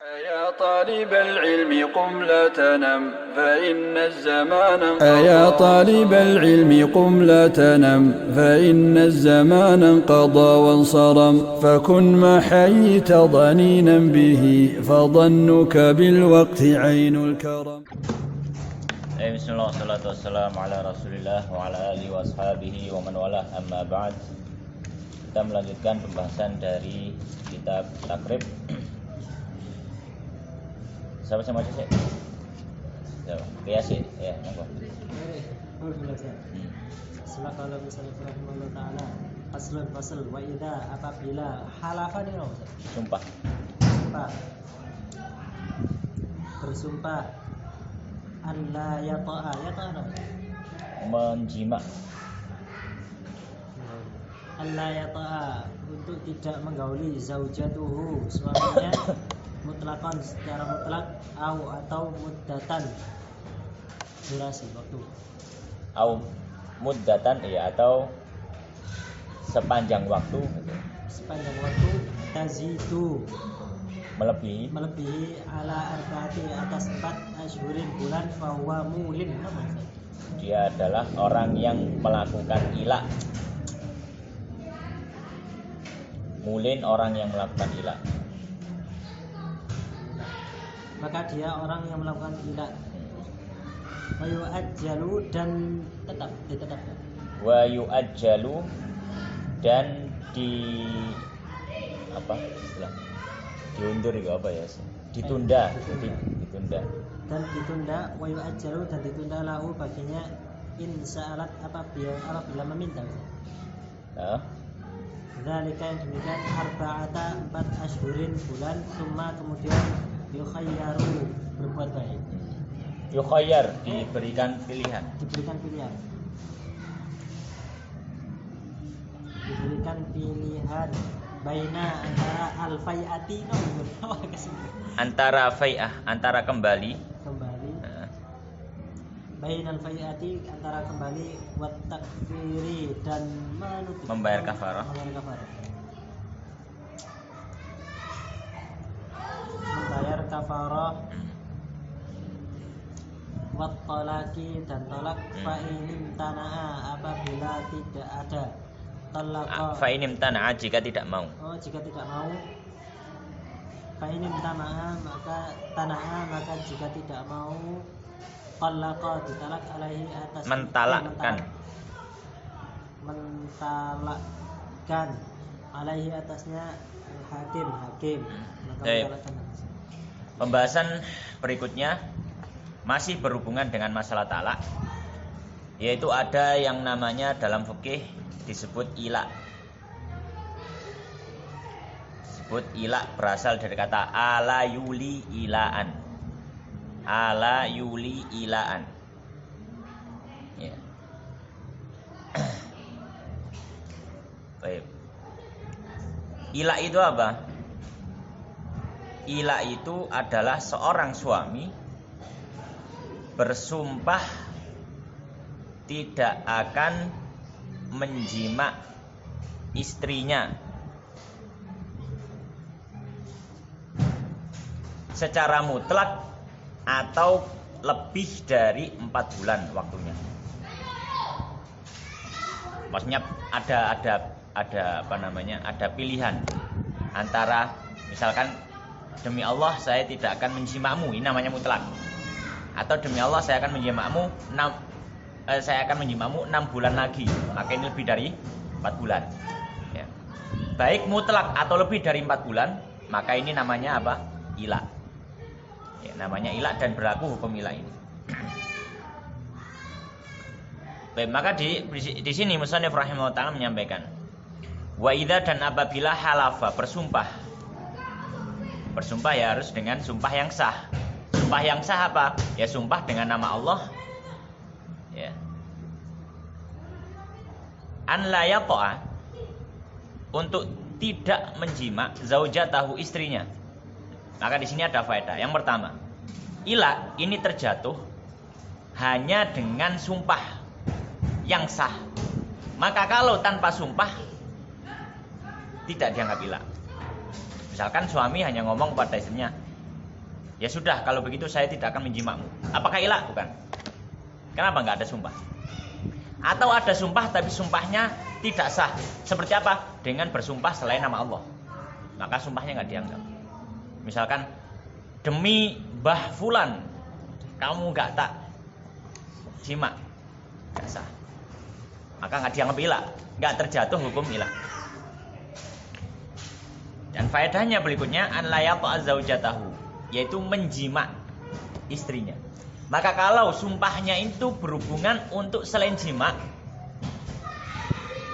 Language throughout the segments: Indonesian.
يا طالب العلم قم لا تنم فإن الزمان يا طالب العلم قم لا تنم فإن الزمان انقضى وانصرم فكن ما حييت ضنينا به فظنك بالوقت عين الكرم. Bismillah, wassalatu wassalamu ala rasulillah wa ala alihi wa ashabihi wa man walah, amma ba'd. Kita melanjutkan pembahasan dari kitab Takrib. Siapa sih baca sih? Siapa? Dia sih, ya, monggo. Kalau misalnya rahimahullah ta'ala fasl wa idza apabila halafa nih Sumpah. Bersumpah an la yata'a Menjima. an la yata'a untuk tidak menggauli zaujatuhu suaminya mutlakon secara mutlak atau muddatan durasi waktu Au muddatan, ya, atau sepanjang waktu gitu. sepanjang waktu tazidu melebihi ala arba'ati atas 4 asyhurin bulan fahuwa mulin. Dia adalah orang yang melakukan ilak. Mulin, orang yang melakukan ilak. Maka dia orang yang melakukan ilak. Wa yu'ajjalu dan ditetapkan. Wa yu'ajjalu dan diundur itu apa ya? Ditunda. Dan ditunda wa yu'ajjalu dan ditunda lahu baginya in sa'alat apabila meminta. Dzalika yang demikian arba'ata 4 asyhurin bulan summa kemudian yukhayyaru berbuat baik. Yukhayyar, diberikan pilihan. Diberikan pilihan baina antara al-fai'ati Antara fai'ah, antara kembali. Baina al-fai'ati antara kembali wa takfiri dan membayar kafarah. Membayar kafarah wa talaqi dan talak fa in tana'a apabila tidak ada talaqa. Fa in imtana'a, jika tidak mau. Jika tidak mau. Fa in tana'a maka jika tidak mau talaqa ditalak alaihi atas mentalakkan alaihi atasnya hakim. Pembahasan berikutnya masih berhubungan dengan masalah talak, yaitu ada yang namanya dalam fikih disebut ilak. Disebut ilak berasal dari kata ala yuli ilaan. Ala yuli ilaan. Ya. Baik. Ilak itu apa? Ilak itu adalah seorang suami bersumpah tidak akan menjima istrinya secara mutlak atau lebih dari 4 bulan waktunya. Maksudnya ada pilihan antara misalkan demi Allah saya tidak akan menjimamu, ini namanya mutlak. Atau demi Allah saya akan menjimamu 6 bulan lagi, maka ini lebih dari 4 bulan. Ya. Baik mutlak atau lebih dari 4 bulan, maka ini namanya apa? Ilak. Ya, namanya ilak dan berlaku hukum ilak ini. Baik, maka di sini musannif rahimahullah ta'ala menyampaikan wa idza, dan apabila halafa bersumpah ya harus dengan sumpah yang sah. Sumpah yang sah apa? Ya sumpah dengan nama Allah. Ya. An la yata'a, untuk tidak menjima zaujatahu, istrinya. Maka di sini ada faedah. Yang pertama, ilak ini terjatuh hanya dengan sumpah yang sah. Maka kalau tanpa sumpah tidak dianggap ilak. Misalkan suami hanya ngomong kepada istrinya, Ya sudah, kalau begitu saya tidak akan menjimakmu. Apakah ilah? Bukan. Kenapa nggak ada sumpah? Atau ada sumpah tapi sumpahnya tidak sah. Seperti apa? Dengan bersumpah selain nama Allah. Maka sumpahnya nggak dianggap. Misalkan, demi Mbah Fulan, kamu nggak tak jimak, nggak sah. Maka nggak dianggap ilah, nggak terjatuh hukum ilah. Dan faedahnya berikutnya, an la yata'a zaujatahu, yaitu menjimak istrinya. Maka kalau sumpahnya itu berhubungan untuk selain jimak,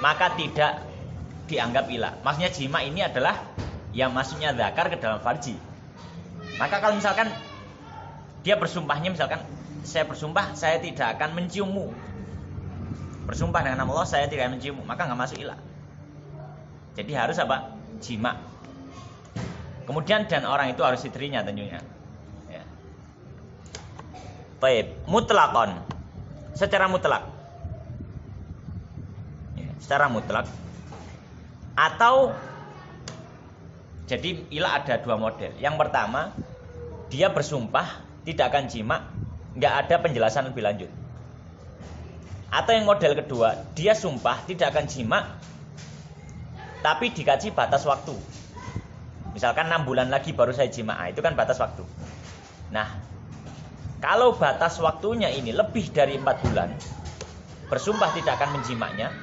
maka tidak dianggap ilah. Maksudnya jimak ini adalah yang masuknya zakar ke dalam farji. Maka kalau misalkan dia bersumpahnya, misalkan saya bersumpah saya tidak akan menciummu, bersumpah dengan nama Allah saya tidak akan menciummu, maka nggak masuk ilah. Jadi harus apa? Jimak. Kemudian dan orang itu harus istrinya tentunya. Ya. Baik, mutlakon, secara mutlak. Ya, secara mutlak. Atau jadi ilah ada dua model. Yang pertama, dia bersumpah tidak akan jimak, nggak ada penjelasan lebih lanjut. Atau yang model kedua, dia sumpah tidak akan jimak, tapi dikasih batas waktu. Misalkan 6 bulan lagi baru saya jimak, itu kan batas waktu. Nah, kalau batas waktunya ini lebih dari 4 bulan, bersumpah tidak akan menjimaknya,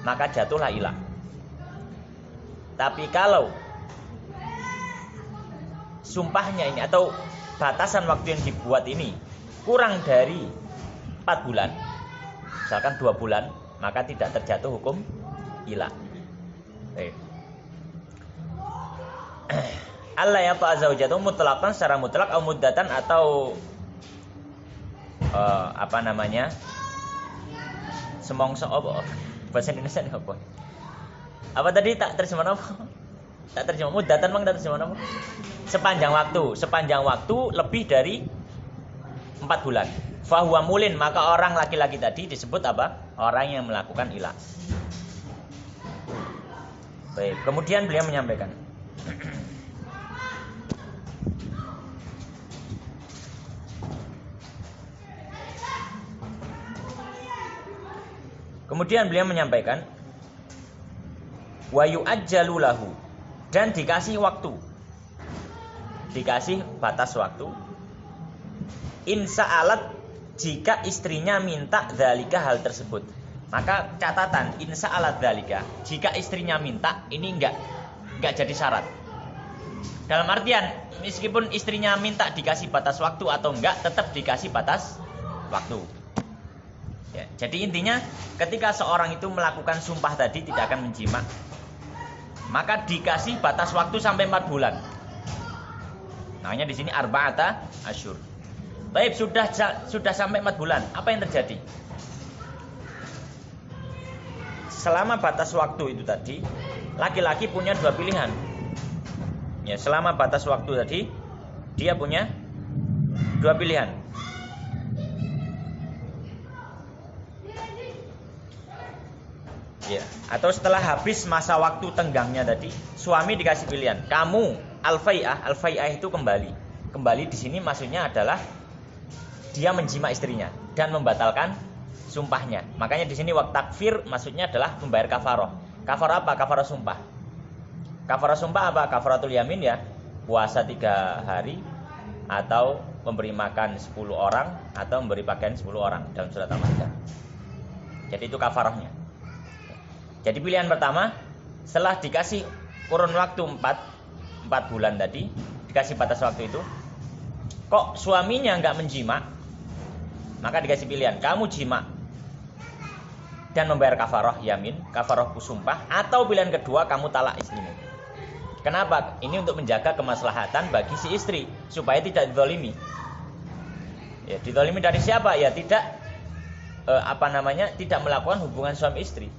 maka jatuhlah ilah. Tapi kalau sumpahnya ini atau batasan waktu yang dibuat ini kurang dari 4 bulan, misalkan 2 bulan, maka tidak terjatuh hukum ilah. Allah ya ta'ala zaujatuh mutlaqan secara mutlak atau muddatan atau apa namanya? Semongso apa? Bahasa Indonesia ini apa? Apa tadi tak terjemah apa? Tak terjemah muddatan mang tak terjemah apa? Sepanjang waktu lebih dari 4 bulan. Fahuwa mulin, maka orang laki-laki tadi disebut apa? Orang yang melakukan ilah. Baik, kemudian beliau menyampaikan wa yu'ajjalu lahu, dan dikasih waktu, dikasih batas waktu. Insa'alat, jika istrinya minta dzalika hal tersebut. Maka catatan insa'alat dzalika, jika istrinya minta, ini enggak jadi syarat. Dalam artian meskipun istrinya minta dikasih batas waktu atau enggak, tetap dikasih batas waktu. Ya, jadi intinya ketika seorang itu melakukan sumpah tadi tidak akan menjimak, maka dikasih batas waktu sampai 4 bulan. Makanya di sini arba'ata asyhur. Baik, sudah sampai 4 bulan, apa yang terjadi? Selama batas waktu itu tadi, laki-laki punya 2 pilihan. Ya, selama batas waktu tadi, dia punya 2 pilihan. Ya, atau setelah habis masa waktu tenggangnya tadi, suami dikasih pilihan. Kamu al-fai'ah itu kembali. Kembali di sini maksudnya adalah dia menjimak istrinya dan membatalkan sumpahnya. Makanya di sini waqt takfir maksudnya adalah membayar kafaroh. Kafaroh apa? Kafaroh sumpah. Kafaroh sumpah apa? Kafaratul yamin ya. Puasa 3 hari atau memberi makan 10 orang atau memberi pakaian 10 orang dalam surat Al-Maidah. Jadi itu kafarohnya. Jadi pilihan pertama, setelah dikasih kurun waktu 4 bulan tadi, dikasih batas waktu itu, kok suaminya nggak menjimak, maka dikasih pilihan, kamu jimak dan membayar kafaroh yamin, kafaroh sumpah, atau pilihan kedua, kamu talak istrimu. Kenapa? Ini untuk menjaga kemaslahatan bagi si istri, supaya tidak dizalimi. Ya, dizalimi dari siapa? Ya tidak tidak melakukan hubungan suami istri.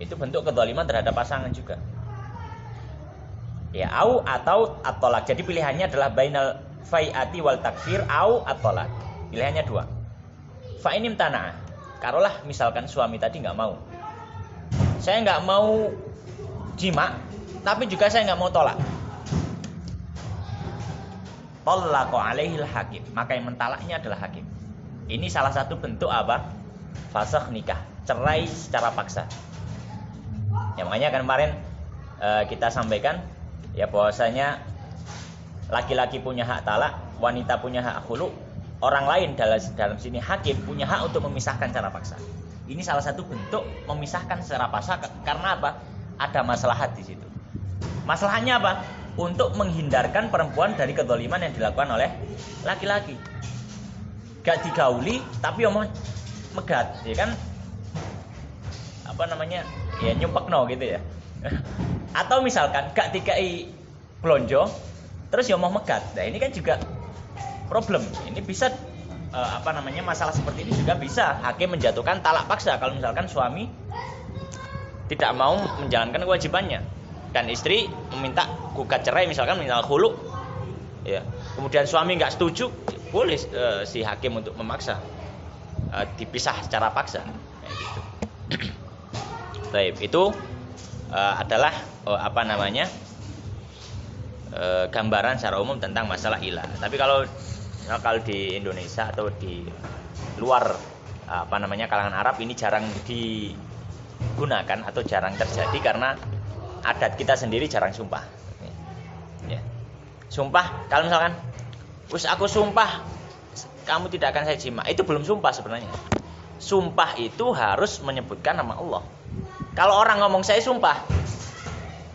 Itu bentuk kezaliman terhadap pasangan juga. Ya, au atau at-thalaq. Jadi pilihannya adalah bainal fai'ati wal takfir au at-thalaq. Pilihannya 2. Fa inim tanah. Karolah misalkan suami tadi nggak mau. Saya nggak mau jimak, tapi juga saya nggak mau tolak. Talaqa alaihil hakim, maka yang mentalaknya adalah hakim. Ini salah satu bentuk apa? Fasakh nikah, cerai secara paksa. Ya makanya kan kemarin kita sampaikan ya bahwasanya laki-laki punya hak talak, wanita punya hak khulu, orang lain dalam sini hakim punya hak untuk memisahkan secara paksa. Ini salah satu bentuk memisahkan secara paksa karena apa? Ada maslahat di situ. Masalahnya apa? Untuk menghindarkan perempuan dari kezaliman yang dilakukan oleh laki-laki. Gak digauli tapi omong megat, ya kan? Apa namanya? Ya nyumpekno gitu ya. Atau misalkan gak dikai blonjo terus ya mau megat. Nah, ini kan juga problem. Ini bisa masalah seperti ini juga bisa hakim menjatuhkan talak paksa kalau misalkan suami tidak mau menjalankan kewajibannya dan istri meminta gugat cerai, misalkan minta khulu, ya kemudian suami nggak setuju, boleh si hakim untuk memaksa dipisah secara paksa, kayak gitu. Baik, itu adalah gambaran secara umum tentang masalah ilah. Tapi kalau di Indonesia atau di luar kalangan Arab ini jarang digunakan atau jarang terjadi karena adat kita sendiri jarang sumpah. Ya. Sumpah kalau misalkan aku sumpah kamu tidak akan saya jima, itu belum sumpah sebenarnya. Sumpah itu harus menyebutkan nama Allah. Kalau orang ngomong saya sumpah,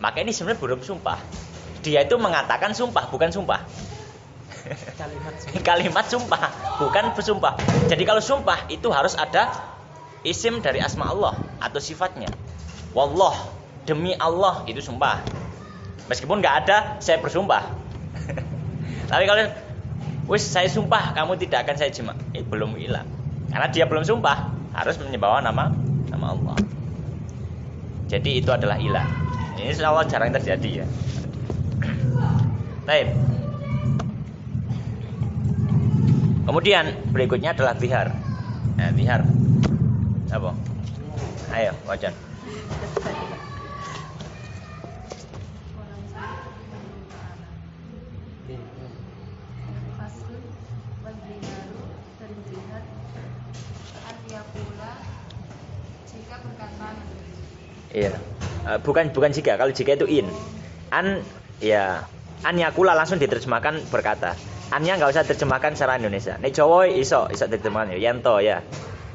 maka ini sebenarnya belum sumpah. Dia itu mengatakan sumpah, bukan sumpah. Kalimat sumpah, bukan bersumpah. Jadi kalau sumpah itu harus ada isim dari asma Allah atau sifatnya. Wallah, demi Allah, itu sumpah. Meskipun nggak ada saya bersumpah. Tapi kalau saya sumpah kamu tidak akan saya jima, belum hilang. Karena dia belum sumpah, harus membawa nama Allah. Jadi itu adalah ilah. Ini insya jarang terjadi ya. Baik. Kemudian berikutnya adalah zihar. Nah, zihar. Apa? Ayo, wajan. Iya. Bukan jika. Kalau jika itu in. An ya. An yakula langsung diterjemahkan berkata. Annya nggak usah terjemahkan secara Indonesia. Nek Jawa iso terjemahkan ya. Yanto ya.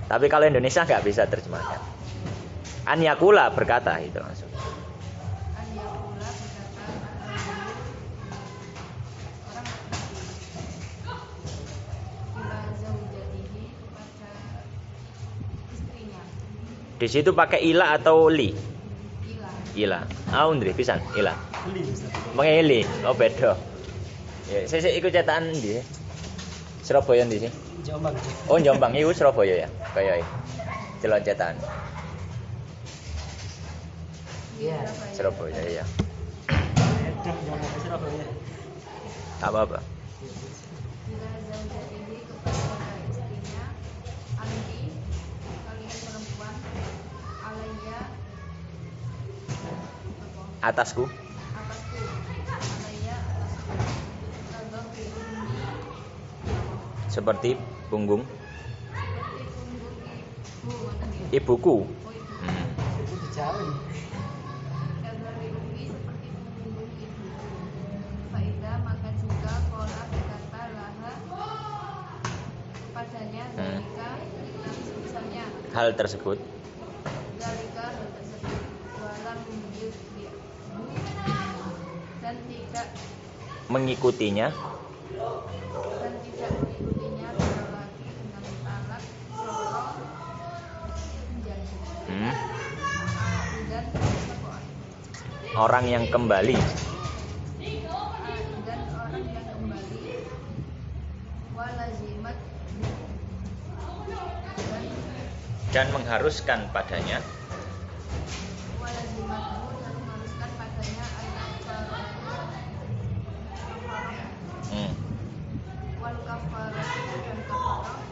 Tapi kalau Indonesia nggak bisa terjemahkan. An yakula berkata itu langsung. An yakula berkata ila zaujatihi pada istrinya. Di situ pakai ila atau li? Ila. Ndri pisan ila. Mengeli. Oh beda. Ya, saya ikut cetakan di Surabaya di sini. Jombang. Oh, Jombang itu Surabaya ya. Kayak celon cetakan. Iya. Surabaya ya. Surabaya. Tak apa-apa. Ila zaujatihi kepada istrinya, anti kalian perempuan alayya Atasku. atasku alayya atasku kadang bumi Seperti punggung seperti punggung ibu ngoten nggih. ibuku. Oh, ibu. Itu dijamin. Kadang bumi seperti punggung ibu. Faida maka juga pola berkata laha kepadanya dalika yang sebisanya Hal tersebut dalika hal tersebut walam yudhi dan tidak mengikutinya mengikutinya para laki dengan talak soro menjanji dan orang yang kembali dan orang yang kembali walazimat dan mengharuskan padanya walazimatmu dan mengharuskan padanya wal kafaratu dan kafarah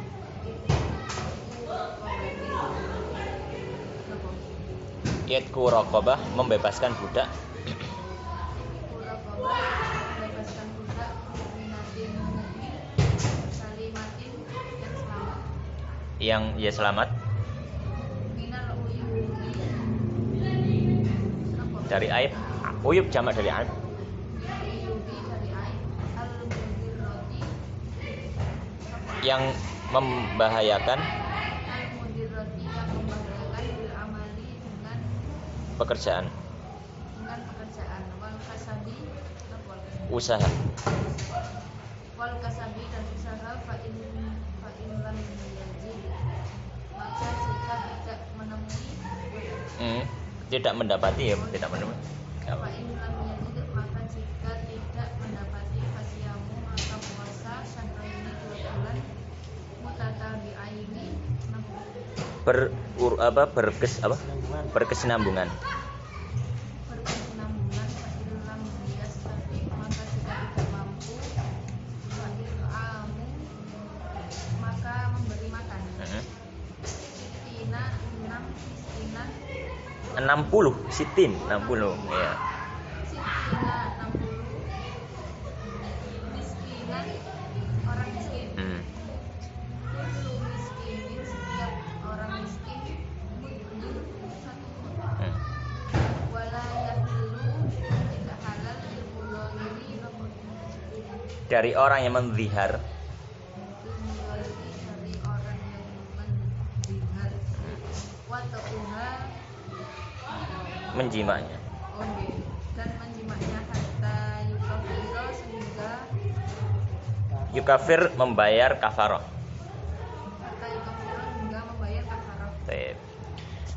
yaitu raqabah, membebaskan budak bebaskan budak minatin Yang ya selamat minal uyubi dari aib. Uyub jamak dari aib. uyubi dari aib al-mudirrati Yang membahayakan al-mudirrati yang membahayakan bil amali dengan pekerjaan, pekerjaan wal kasabi usaha. wal kasabi dan usaha fa in lam yajid maka jika tidak menemui Tidak mendapati ya, tidak menemui. fa in lam yajid maka jika tidak mendapati fasiyamu maka puasa syahraini 2 bulan mutatabi'aini berkesinambungan. berkesinambungan fa in lam yastati maka jika tidak mampu fa amu maka memberi makan Sittina 6 Sittina 60 sitin 60 ya. Sittina 60 miskinan orang miskin kullu miskinin setiap orang miskin mudun 1 wala yahillu tidak halal lil mudhahiri Dari orang yang menzihar dari orang yang mendihar wata'uha menjimanya. dan menjimaknya hatta yukafiro sehingga Yukafir membayar kafarah. hatta yukafiro hingga membayar kafarah. Baik.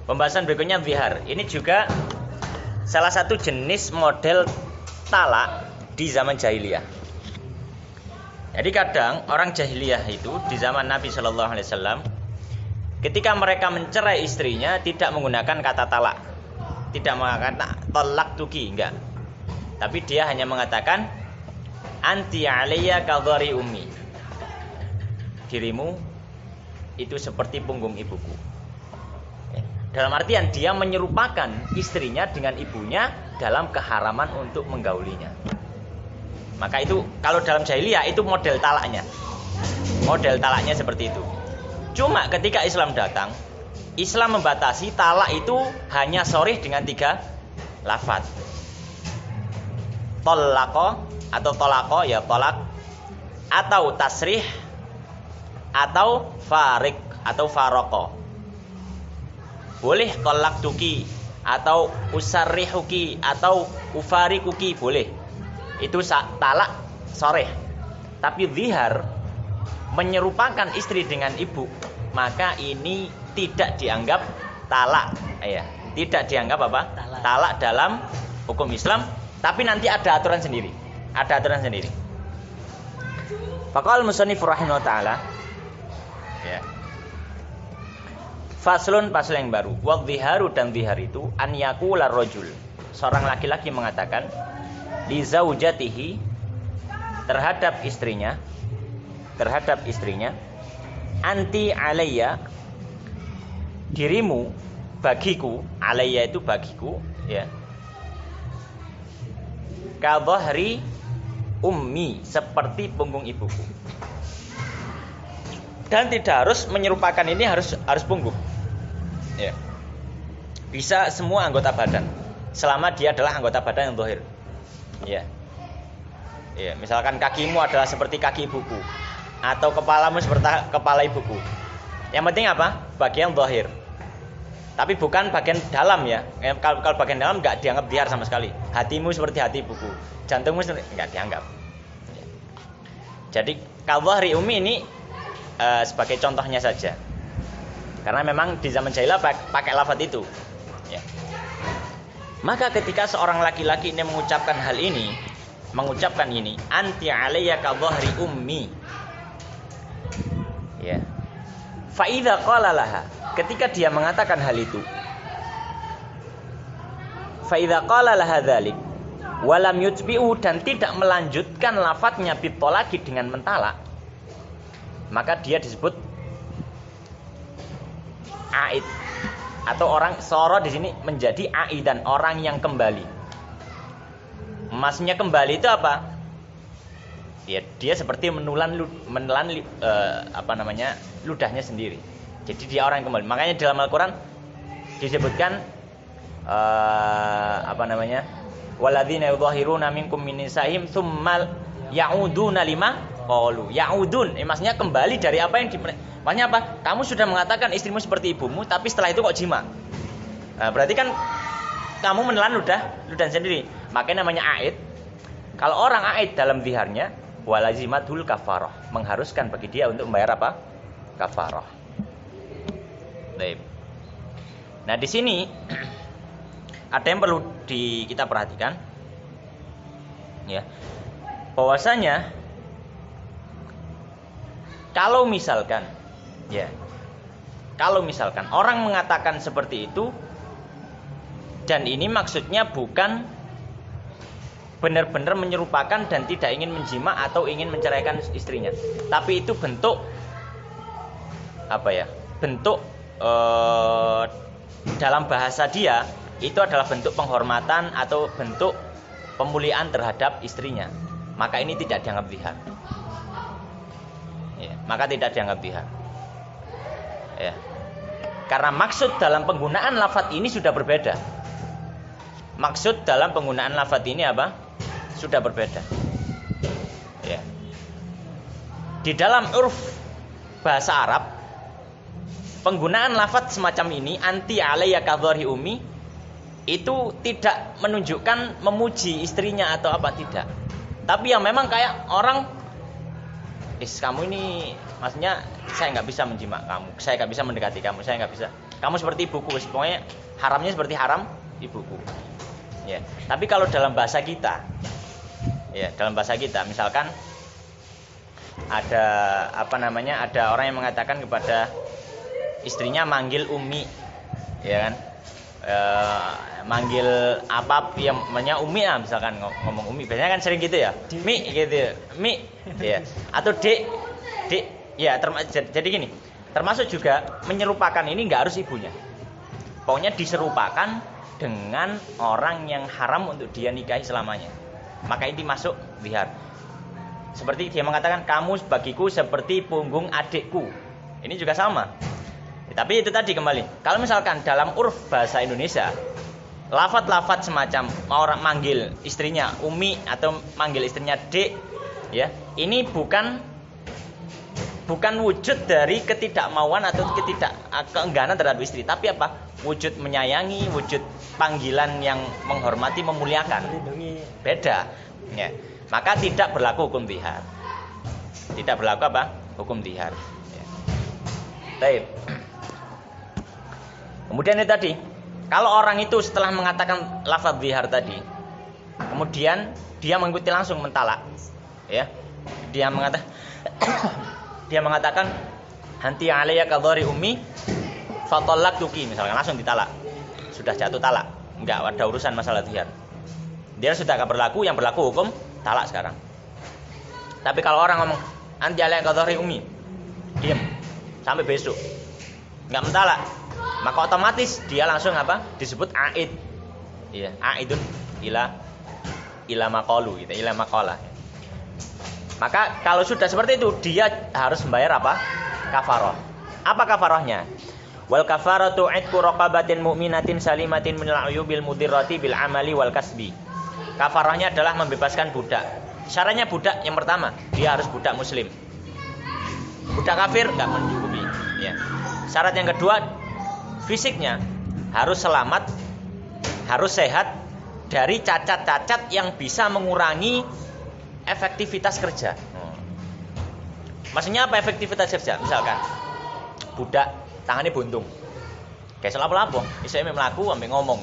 Pembahasan berikutnya zihar. Ini juga salah satu jenis model talak di zaman jahiliyah. Jadi kadang orang jahiliyah itu di zaman Nabi Shallallahu Alaihi Wasallam, ketika mereka mencerai istrinya tidak menggunakan kata talak, tidak mengatakan talak tuki, enggak. Tapi dia hanya mengatakan anti alayya kadhari ummi. Dirimu itu seperti punggung ibuku. Dalam artian dia menyerupakan istrinya dengan ibunya dalam keharaman untuk menggaulinya. Maka itu kalau dalam jahiliyah itu model talaknya. Model talaknya seperti itu. Cuma ketika Islam datang, Islam membatasi talak itu hanya sharih dengan 3 lafaz. Tolako atau tolako ya tolak, atau tasrih, atau farik atau faroko. Boleh tolak tuki atau usarrihuki atau ufarikuki boleh. Itu talak sharih. Tapi zihar menyerupakan istri dengan ibu, maka ini tidak dianggap talak, ya. Tidak dianggap apa? Talak dalam hukum Islam, tapi nanti ada aturan sendiri. Ada aturan sendiri. Faqal musannif rahimahullah taala, ya. Faslun, pasal yang baru. Wa dhiharu, dan dhihar itu an yaqula rajul. Seorang laki-laki mengatakan li zaujatihi, terhadap istrinya, anti alayya, dirimu bagiku, alayya itu bagiku, ya. Ka dhahri ummi, seperti punggung ibuku. Dan tidak harus menyerupakan ini harus punggung. Ya. Bisa semua anggota badan, selama dia adalah anggota badan yang zahir. Ya. Ya, misalkan kakimu adalah seperti kaki ibuku, atau kepalamu seperti kepala ibuku. Yang penting apa? Bagian zahir. Tapi bukan bagian dalam ya. Kalau bagian dalam enggak dianggap zihar sama sekali. Hatimu seperti hati ibuku, jantungmu enggak dianggap. Ya. Jadi kadhahri ummi ini sebagai contohnya saja. Karena memang di zaman jahiliyah pakai lafaz itu. Ya. Maka ketika seorang laki-laki ini mengucapkan ini, anti alayya ka dhahri ummi. Ya. Fa idza qala laha, ketika dia mengatakan hal itu. Fa idza qala laha dzalik wa lam yutbi'u, dan tidak melanjutkan lafadznya bitolaki dengan mentalak, maka dia disebut aid, atau orang soro di sini menjadi aidan, orang yang kembali. Maksudnya kembali itu apa? Ya, dia seperti menelan ludahnya sendiri. Jadi dia orang yang kembali. Makanya dalam Al-Qur'an disebutkan Walladzina yudhahiruna minkum min nisa'ihim tsumma ya'uduna lima qalu. Ya'udun, maksudnya kembali dari apa yang maksudnya apa? Kamu sudah mengatakan istrimu seperti ibumu, tapi setelah itu kok jima. Nah, berarti kan kamu menelan ludah sendiri. Makanya namanya aid. Kalau orang aid dalam ziharnya walazimatul kafarah, mengharuskan bagi dia untuk membayar apa? Kafarah. Baik. Nah, di sini ada yang perlu kita perhatikan, ya, bahwasanya kalau misalkan orang mengatakan seperti itu, dan ini maksudnya bukan benar-benar menyerupakan dan tidak ingin menjima atau ingin menceraikan istrinya, tapi itu bentuk dalam bahasa dia itu adalah bentuk penghormatan atau bentuk pemuliaan terhadap istrinya, maka ini tidak dianggap zihar. Ya, maka tidak dianggap zihar. Ya. Karena maksud dalam penggunaan lafadz ini sudah berbeda. Maksud dalam penggunaan lafadz ini apa? Sudah berbeda. Ya. Di dalam urf bahasa Arab, penggunaan lafadz semacam ini, anti alayya kadhari ummi, itu tidak menunjukkan memuji istrinya atau apa, tidak. Tapi yang memang kayak orang, kamu ini, maksudnya saya nggak bisa menjima kamu, saya nggak bisa mendekati kamu, saya nggak bisa. Kamu seperti ibuku, pokoknya haramnya seperti haram ibuku. Ya. Tapi kalau dalam bahasa kita, misalkan ada ada orang yang mengatakan kepada istrinya manggil umi, ya kan? Manggil apa yang namanya umi lah, misalkan ngomong umi, biasanya kan sering gitu ya, mi gitu, mi, ya, atau dek, ya, jadi gini, termasuk juga menyerupakan ini nggak harus ibunya, pokoknya diserupakan dengan orang yang haram untuk dia nikahi selamanya, maka ini masuk zihar. Seperti dia mengatakan kamu bagiku seperti punggung adikku, ini juga sama. Tapi itu tadi kembali, kalau misalkan dalam urf bahasa Indonesia, lafadz semacam orang manggil istrinya umi atau manggil istrinya dek, ya, ini bukan wujud dari ketidakmauan atau keengganan terhadap istri, tapi apa? Wujud menyayangi, wujud panggilan yang menghormati, memuliakan. Beda, ya. Maka tidak berlaku hukum zihar. Tidak berlaku apa? Hukum zihar. Ya. Baik. Kemudian itu tadi, kalau orang itu setelah mengatakan lafaz zihar tadi, kemudian dia mengikuti langsung mentalak, ya, dia mengatakan hanti alayya kadhari ummi fatallaqtuki, misalkan, langsung ditalak, sudah jatuh talak, enggak ada urusan masalah zihar, dia sudah gak berlaku, yang berlaku hukum talak sekarang. Tapi kalau orang ngomong hanti alayya kadhari ummi, diam sampai besok, enggak mentalak, maka otomatis dia langsung apa? Disebut aid. Iya, aidun ila maqalu gitu, ila maqala. Maka kalau sudah seperti itu, dia harus membayar apa? Kafarah. Apa kafarahnya? Wal kafaratu itqu raqabatin mu'minatin salimatin minal uyubil mudirrati bil amali wal kasbi. Kafarahnya adalah membebaskan budak. Syaratnya budak yang pertama, dia harus budak muslim. Budak kafir enggak mencukupi, ya. Syarat yang kedua, fisiknya harus selamat, harus sehat dari cacat-cacat yang bisa mengurangi efektivitas kerja. Maksudnya apa efektivitas kerja? Misalkan budak tangannya buntung, kayak lapo-lapo, misalnya melaku sampai ngomong,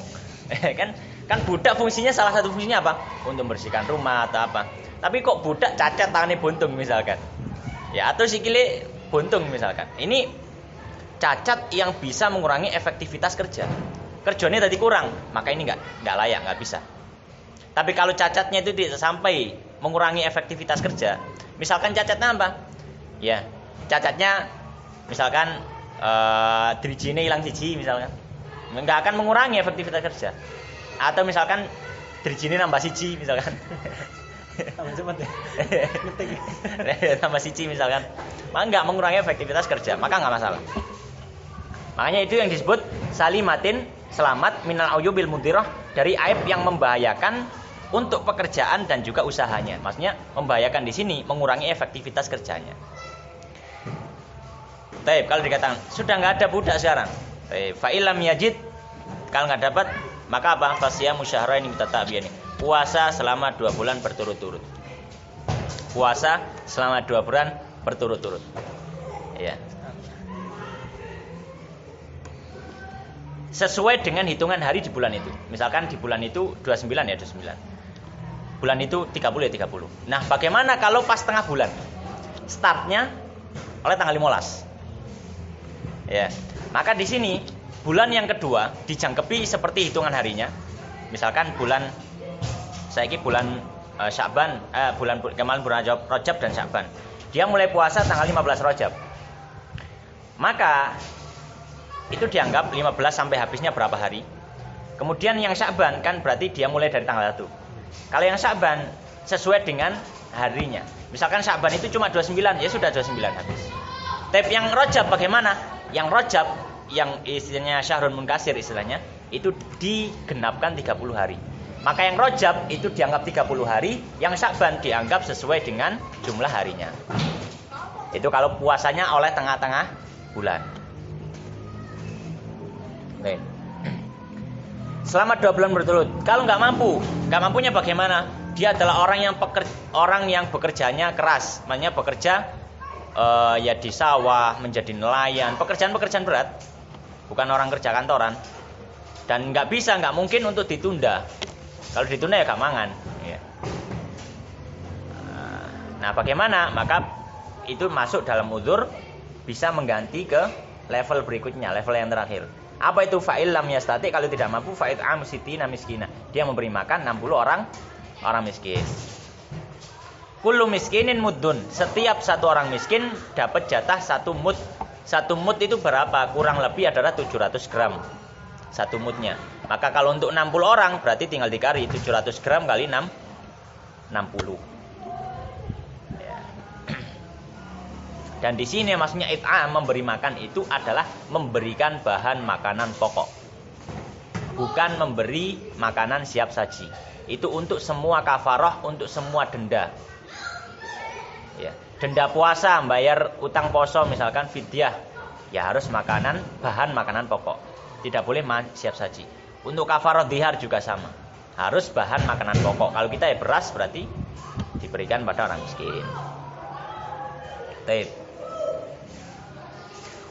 kan budak fungsinya, salah satu fungsinya apa? Untuk membersihkan rumah atau apa. Tapi kok budak cacat tangannya buntung misalkan, ya, atau sikile buntung misalkan. Ini cacat yang bisa mengurangi efektivitas kerja. Kerjanya tadi kurang, maka ini nggak layak, nggak bisa. Tapi kalau cacatnya itu tidak sampai mengurangi efektivitas kerja, misalkan cacatnya apa? Ya, cacatnya misalkan dirijine hilang siji misalkan, nggak akan mengurangi efektivitas kerja. Atau misalkan dirijine nambah siji misalkan, tambah cepat ya. tambah siji misalkan, maka nggak mengurangi efektivitas kerja, maka nggak masalah. Makanya itu yang disebut salimatin, selamat minal uyubil mudirah, dari aib yang membahayakan untuk pekerjaan dan juga usahanya. Maksudnya membahayakan di sini mengurangi efektivitas kerjanya. Taib, kalau dikatakan sudah nggak ada budak sekarang, fa ilam yajid, kalau nggak dapat maka apa? Fasyamu syahraini mutatabi'ain. Puasa selama 2 bulan berturut-turut. Puasa selama 2 bulan berturut-turut. Ya. Sesuai dengan hitungan hari di bulan itu. Misalkan di bulan itu 29 ya 29. Bulan itu 30 ya 30. Nah, bagaimana kalau pas tengah bulan? Startnya oleh tanggal 15. Ya. Maka di sini bulan yang kedua dijangkepi seperti hitungan harinya. Misalkan bulan bulan Sya'ban, kemarin bulan Rajab dan Sya'ban. Dia mulai puasa tanggal 15 Rajab. Maka itu dianggap 15 sampai habisnya berapa hari. Kemudian yang Sya'ban kan berarti dia mulai dari tanggal 1. Kalau yang Sya'ban sesuai dengan harinya. Misalkan Sya'ban itu cuma 29, ya sudah 29 habis. Tapi yang Rajab bagaimana? Yang Rajab yang istilahnya Syahrul Munkasir istilahnya itu digenapkan 30 hari. Maka yang Rajab itu dianggap 30 hari, yang Sya'ban dianggap sesuai dengan jumlah harinya. Itu kalau puasanya oleh tengah-tengah bulan. Oke. Selama 2 bulan berturut. Kalau nggak mampunya bagaimana? Dia adalah orang yang bekerjanya keras, makanya bekerja ya di sawah, menjadi nelayan, pekerjaan-pekerjaan berat, bukan orang kerja kantoran, dan nggak mungkin untuk ditunda. Kalau ditunda ya gak mangan. Ya. Nah, bagaimana? Maka itu masuk dalam udzur, bisa mengganti ke level berikutnya, level yang terakhir. Apa itu fa'il lam yastati? Kalau tidak mampu fa'it'am sittina miskina. Dia memberi makan 60 orang miskin. Kullu miskinin muddun. Setiap satu orang miskin dapat jatah 1 mud. 1 mud itu berapa? Kurang lebih adalah 700 gram. 1 mudnya. Maka kalau untuk 60 orang berarti tinggal dikali 700 gram kali 60. Dan di sini maksudnya it'am, memberi makan itu adalah memberikan bahan makanan pokok. Bukan memberi makanan siap saji. Itu untuk semua kafarah, untuk semua denda. Ya, denda puasa, bayar utang poso misalkan fidyah, ya harus bahan makanan pokok. Tidak boleh siap saji. Untuk kafarah dhihar juga sama. Harus bahan makanan pokok. Kalau kita ya beras berarti diberikan pada orang miskin. Taib.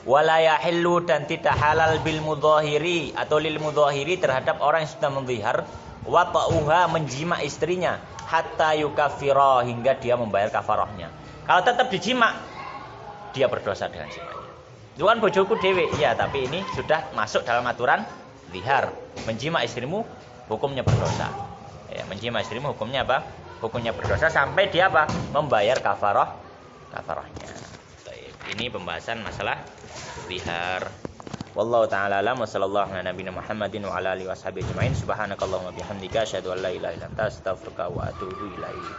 Wala yahillu, dan tidak halal bil mudhahiri atau lil mudhahiri terhadap orang yang sudah mendhihar, wa ta'uha, menjima istrinya, hatta yukaffira, hingga dia membayar kafarahnya. Kalau tetap dijima, dia berdosa dengan jimatnya. Itu kan bojoku dewe, ya, tapi ini sudah masuk dalam aturan dhihar. Menjima istrimu hukumnya berdosa. Ya, menjima istrimu hukumnya apa? Hukumnya berdosa sampai dia apa? Membayar kafarahnya. Ini pembahasan masalah dhihar. Wallahu ta'ala alam, wa sallallahu ala nabiyina Muhammadin wa ala alihi washabihi ajmain. Subhanakallahumma bihamdika asyhadu an la ilaha illa anta astaghfiruka wa atubu ilaik.